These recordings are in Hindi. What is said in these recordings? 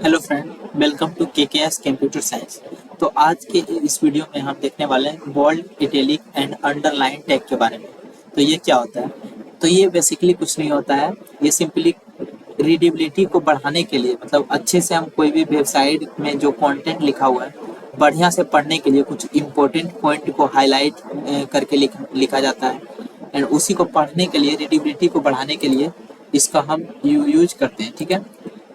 Hello friend, welcome to KKS computer science. तो आज के इस वीडियो में हम देखने वाले हैं bold, italic and underline tag के बारे में। तो ये क्या होता है? तो ये बेसिकली कुछ नहीं होता है। ये सिंपली रीडेबिलिटी को बढ़ाने के लिए, मतलब अच्छे से हम कोई भी वेबसाइट में जो कंटेंट लिखा हुआ है बढ़िया से पढ़ने के लिए कुछ इंपॉर्टेंट पॉइंट को हाईलाइट करके लिखा जाता है। एंड उसी को पढ़ने के लिए, रीडेबिलिटी को बढ़ाने के लिए इसका हम यूज करते हैं। ठीक है।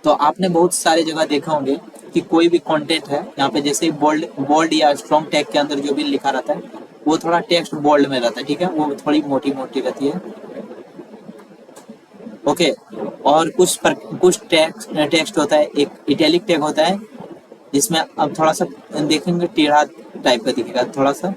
तो आपने बहुत सारे जगह देखा होंगे कि कोई भी कंटेंट है, यहाँ पे जैसे बोल्ड बोल्ड या स्ट्रॉन्ग टैग के अंदर जो भी लिखा रहता है वो थोड़ा टेक्स्ट बोल्ड में रहता है। ठीक है, वो थोड़ी मोटी मोटी रहती है। ओके। और कुछ टेक्स्ट होता है, एक इटैलिक टैग होता है जिसमें अब थोड़ा सा देखेंगे टेढ़ा टाइप का दिखेगा, थोड़ा सा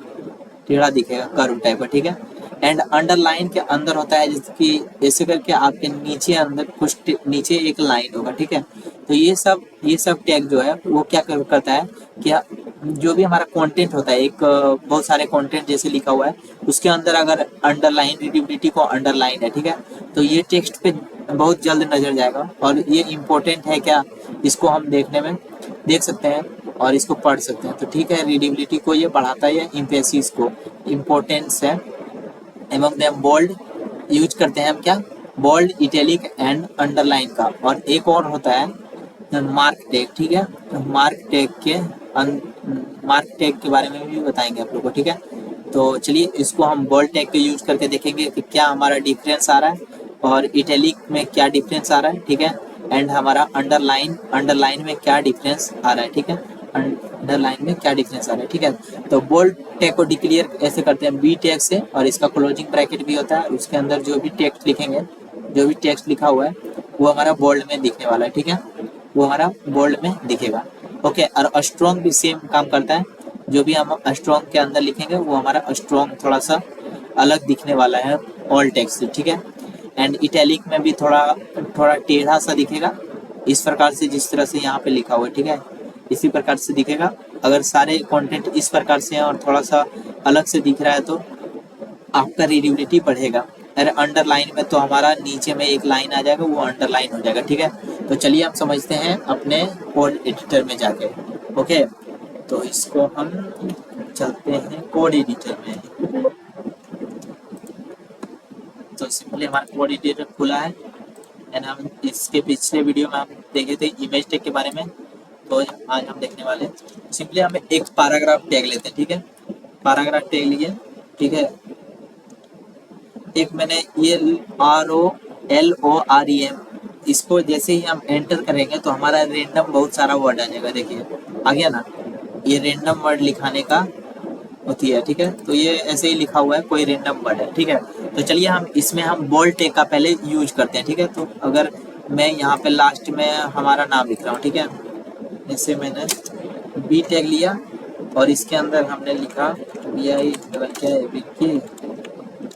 टेढ़ा दिखेगा, कर्व टाइप का। ठीक है। एंड अंडरलाइन के अंदर होता है जिसकी ऐसे करके आपके नीचे अंदर कुछ नीचे एक लाइन होगा। ठीक है। तो ये सब टैग जो है वो क्या करता है, क्या जो भी हमारा कंटेंट होता है, एक बहुत सारे कंटेंट जैसे लिखा हुआ है उसके अंदर अगर अंडरलाइन, रीडेबिलिटी को अंडरलाइन है, ठीक है, तो ये टेक्स्ट पे बहुत जल्द नजर जाएगा और ये इम्पोर्टेंट है क्या, इसको हम देखने में देख सकते हैं और इसको पढ़ सकते हैं। तो ठीक है, रीडेबिलिटी को ये बढ़ाता है, इम्पेसिस को इम्पोर्टेंस है। एमंग देम बोल्ड यूज करते हैं हम क्या, बोल्ड, इटैलिक एंड अंडरलाइन का। और एक और होता है मार्क टैग। ठीक है, तो मार्क टैग के बारे में भी बताएंगे आप लोग को। ठीक है, तो चलिए इसको हम बोल्ड टैग के यूज करके देखेंगे कि क्या हमारा डिफरेंस आ रहा है और इटैलिक में क्या डिफरेंस आ रहा है। ठीक है, एंड हमारा अंडरलाइन में क्या डिफरेंस आ रहा है। ठीक है, अंडरलाइन में क्या डिफरेंस आ रहा है। ठीक है, तो बोल्ड टैग को डिक्लेयर ऐसे करते हैं बी टैग से, और इसका क्लोजिंग ब्रैकेट भी होता है। उसके अंदर जो भी टेक्स्ट लिखेंगे, जो भी टेक्स्ट लिखा हुआ है वो हमारा बोल्ड में दिखने वाला है। ठीक है, वो हमारा बोल्ड में दिखेगा। ओके, और स्ट्रॉन्ग भी सेम काम करता है। जो भी हम स्ट्रॉन्ग के अंदर लिखेंगे वो हमारा स्ट्रॉन्ग थोड़ा सा अलग दिखने वाला है ऑल टेक्स्ट से। ठीक है, एंड इटैलिक में भी थोड़ा थोड़ा टेढ़ा सा दिखेगा, इस प्रकार से जिस तरह से यहाँ पे लिखा हुआ है। ठीक है, इसी प्रकार से दिखेगा। अगर सारे कंटेंट इस प्रकार से हैं और थोड़ा सा अलग से दिख रहा है तो आपका रीडेबिलिटी बढ़ेगा। अरे अंडरलाइन में तो हमारा नीचे में एक लाइन आ जाएगा, वो अंडरलाइन हो जाएगा। ठीक है, तो चलिए हम समझते हैं अपने कोड एडिटर में जाके। ओके, तो इसको हम चलते हैं कोड एडिटर में। तो सिंपली हमारा कोड एडिटर खुला है एंड हम इसके पिछले वीडियो में हम देखे थे इमेज टैग के बारे में, तो आज हम देखने वाले हैं। सिंपली हम एक पैराग्राफ टैग लेते हैं। ठीक है, पैराग्राफ टैग लिए। ठीक है, एक मैंने ये ROLOREM, इसको जैसे ही हम एंटर करेंगे तो हमारा रेंडम बहुत सारा वर्ड आ जाएगा। देखिए आ गया ना, ये रेंडम वर्ड लिखाने का होती है। ठीक है, तो ये ऐसे ही लिखा हुआ है, कोई रेंडम वर्ड है। ठीक है, तो चलिए हम इसमें हम बोल्ड टैग का पहले यूज करते हैं। ठीक है, तो अगर मैं यहाँ पे लास्ट में हमारा नाम लिख रहा हूँ, ठीक है, जैसे मैंने बी टैग लिया और इसके अंदर हमने लिखा BI क्या है, विक्की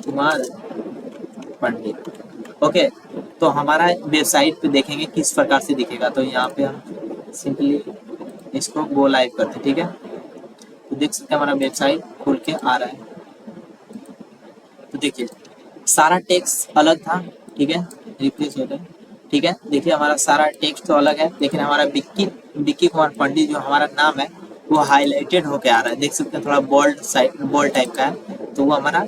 कुमार पंडित। ओके, तो हमारा वेबसाइट पे देखेंगे किस प्रकार से दिखेगा। तो यहाँ पे हम सिंपली इसको गो लाइव करते हैं। ठीक है, तो देख सकते हैं हमारा वेबसाइट खुल के आ रहा है। तो देखिए सारा टेक्स्ट अलग था। ठीक है, रिप्लेस हो गया। ठीक है, देखिए हमारा सारा टेक्स्ट तो अलग है, लेकिन हमारा विक्की कुमार पंडित जो हमारा नाम है वो हाईलाइटेड होके आ रहा है। देख सकते हैं थोड़ा बोल्ड टाइप का है, तो वो हमारा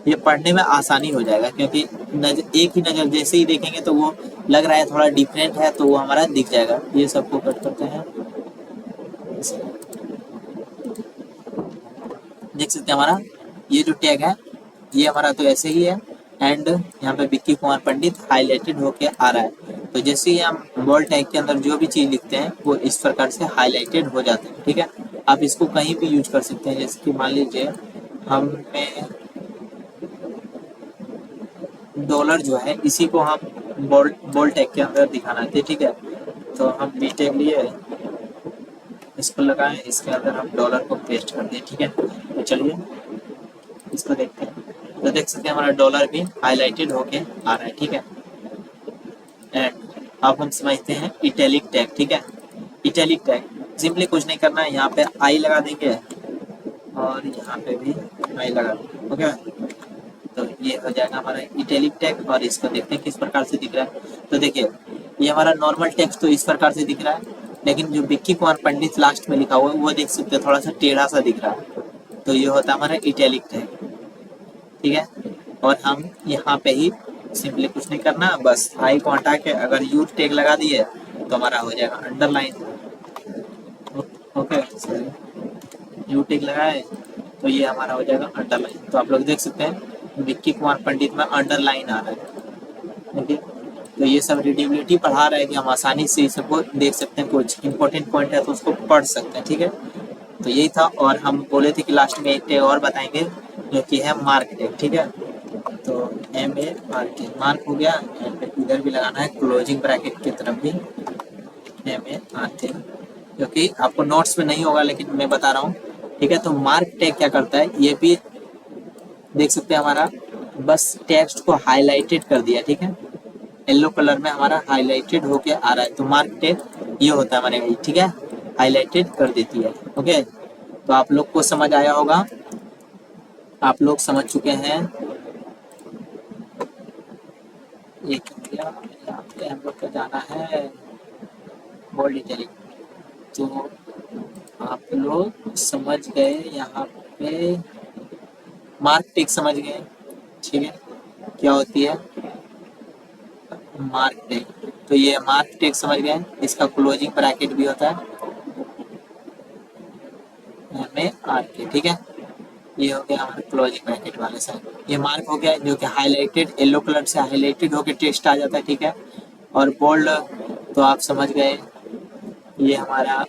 ये पढ़ने में आसानी हो जाएगा, क्योंकि एक ही नज़र जैसे ही देखेंगे तो वो लग रहा है थोड़ा डिफरेंट है, तो वो हमारा दिख जाएगा। ये सबको कट करते हैं। देख सकते हैं हमारा ये जो टैग है ये हमारा तो ऐसे ही है, एंड यहाँ पे विक्की कुमार पंडित हाईलाइटेड होके आ रहा है। तो जैसे ही हम बोल्ड टैग के अंदर जो भी चीज़ लिखते हैं वो इस प्रकार से हाईलाइटेड हो जाते हैं। ठीक है, आप इसको कहीं भी यूज कर सकते हैं। जैसे कि मान लीजिए हमें डॉलर जो है इसी को हम बोल्ड टैग के अंदर दिखाना थे। ठीक है, तो हम बी टैग लिए, इसको लगाएं, इसके अंदर हम डॉलर को पेस्ट कर दें। ठीक है, तो चलिए इसको देखते हैं। तो देख सकते हैं हमारा डॉलर भी हाईलाइटेड होके आ रहा है। ठीक है, एंड अब हम समझते हैं इटैलिक टैग। ठीक है, इटैलिक टैग सिंपली कुछ नहीं करना है, यहाँ पे आई लगा देंगे और यहाँ पे भी आई लगा देंगे। ओके, तो ये हो जाएगा हमारा इटैलिक टैग। और इसको देखते हैं किस प्रकार से दिख रहा है। तो देखिए ये हमारा नॉर्मल टेक्स्ट तो इस प्रकार से दिख रहा है, लेकिन जो विक्की कुमार पंडित लास्ट में लिखा हुआ है वो देख सकते हैं थोड़ा सा टेढ़ा सा दिख रहा है, तो ये होता है हमारा इटैलिक टैग, ठीक है। और हम यहाँ पे ही सिंपली कुछ नहीं करना, बस आई को हटा के अगर यू टैग लगा दिए तो हमारा हो जाएगा अंडरलाइन। ओके, यू टैग लगाए तो ये हमारा हो जाएगा अंडरलाइन। तो आप लोग देख सकते हैं विक्की कुमार पंडित में अंडरलाइन आ रहा है, ठीक है। तो ये सब रीडेबिलिटी बढ़ा रहा है कि हम आसानी से इस सबको देख सकते हैं, कुछ इंपॉर्टेंट पॉइंट है तो उसको पढ़ सकते हैं, ठीक है। तो यही था, और हम बोले थे कि लास्ट में एक टैग और बताएंगे जो कि है मार्क टैग, ठीक है। तो MARK मार्क हो गया, इधर भी लगाना है क्लोजिंग ब्रैकेट की तरफ भी MARK, जो कि आपको नोट्स में नहीं होगा लेकिन मैं बता रहा हूँ, ठीक है। तो मार्क टैग क्या करता है, ये भी देख सकते हैं हमारा बस टेक्स्ट को हाईलाइटेड कर दिया, ठीक है। येलो कलर में हमारा हाईलाइटेड होके आ रहा है, तो मार्क टैग ये होता है हमारे, ठीक है, हाईलाइटेड कर देती है। ओके, तो आप लोग को समझ आया होगा, आप लोग समझ चुके हैं। एक यहाँ पे हम लोग को जाना है बोल्ड इटैलिक, तो आप लोग समझ गए यहाँ पे मार्क टैग समझ गए, ठीक है, क्या होती है मार्क टैग। तो ये मार्क टैग समझ गए, इसका क्लोजिंग ब्रैकेट भी होता है MARK, ठीक है। ये हो गया हमारे क्लोजिंग ब्रैकेट वाले साइड। ये मार्क हो गया जो कि हाईलाइटेड, येलो कलर से हाईलाइटेड होकर टेक्स्ट आ जाता है, ठीक है। और बोल्ड तो आप समझ गए, ये हमारा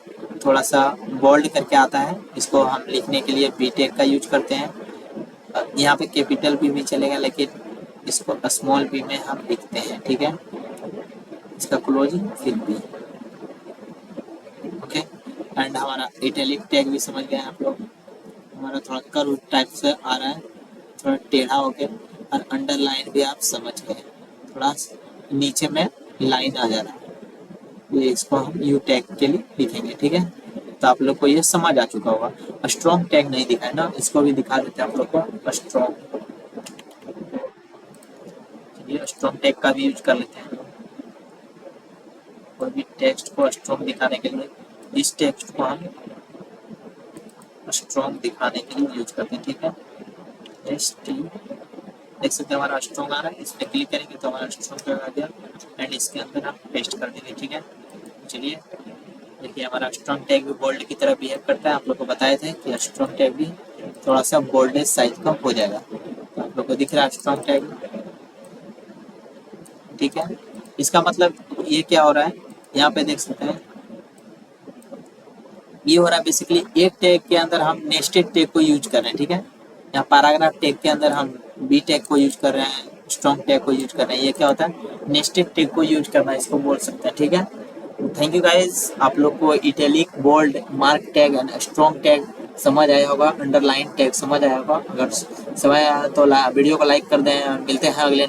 थोड़ा सा बोल्ड करके आता है, इसको हम लिखने के लिए बी टैग का यूज करते हैं। यहाँ पे कैपिटल भी चलेगा लेकिन इसको स्मॉल बी में हम लिखते हैं, ठीक है। इसका क्लोजिंग फिर बी, ओके। एंड हमारा इटैलिक टैग भी समझ गए आप लोग, हमारा थोड़ा कर्व टाइप से आ रहा है, थोड़ा टेढ़ा होके। और अंडरलाइन भी आप समझ गए, थोड़ा नीचे में लाइन आ जा रहा है, ये इसको हम यू टैग के लिए लिखेंगे, ठीक है। तो आप लोग को ये समझ आ चुका होगा। स्ट्रॉन्ग टैग नहीं दिखाए ना, इसको भी दिखा देते हैं आप लोग को स्ट्रॉन्ग, चलिए स्ट्रॉन्ग टैग का भी यूज कर लेते हैं। कोई भी टेक्स्ट को स्ट्रॉन्ग दिखाने के लिए इस टेक्स्ट को हम स्ट्रॉन्ग दिखाने के लिए यूज करते हैं, ठीक है। ST देख सकते हैं हमारा स्ट्रॉन्ग आ रहा है, इस पर क्लिक करेंगे तो हमारा स्ट्रॉन्ग आ गया, एंड इसके अंदर हम पेस्ट कर देंगे, ठीक है। चलिए देखिए हमारा स्ट्रॉन्ग टैग भी बोल्ड की तरह बिहेव करता है, आप लोग को बताए थे कि स्ट्रॉन्ग टैग भी थोड़ा सा बोल्डेज साइज का हो जाएगा, तो आप लोग को दिख रहा है स्ट्रॉन्ग टैग, ठीक है। इसका मतलब ये क्या हो रहा है, यहाँ पे देख सकते हैं ये हो रहा है बेसिकली एक टैग के अंदर हम नेस्टेड टैग को यूज कर रहे हैं, ठीक है। यहाँ पैराग्राफ टैग के अंदर हम बी टैग को यूज कर रहे हैं, स्ट्रॉन्ग टैग को यूज कर रहे हैं, ये क्या होता है नेस्टेड टैग को यूज करना, इसको बोल सकते हैं, ठीक है। थैंक यू गाइज, आप लोग को italic, bold, mark tag and strong tag समझ आया होगा, अंडरलाइन टैग समझ आया होगा। अगर समझ आया तो वीडियो को लाइक कर दें, मिलते हैं अगले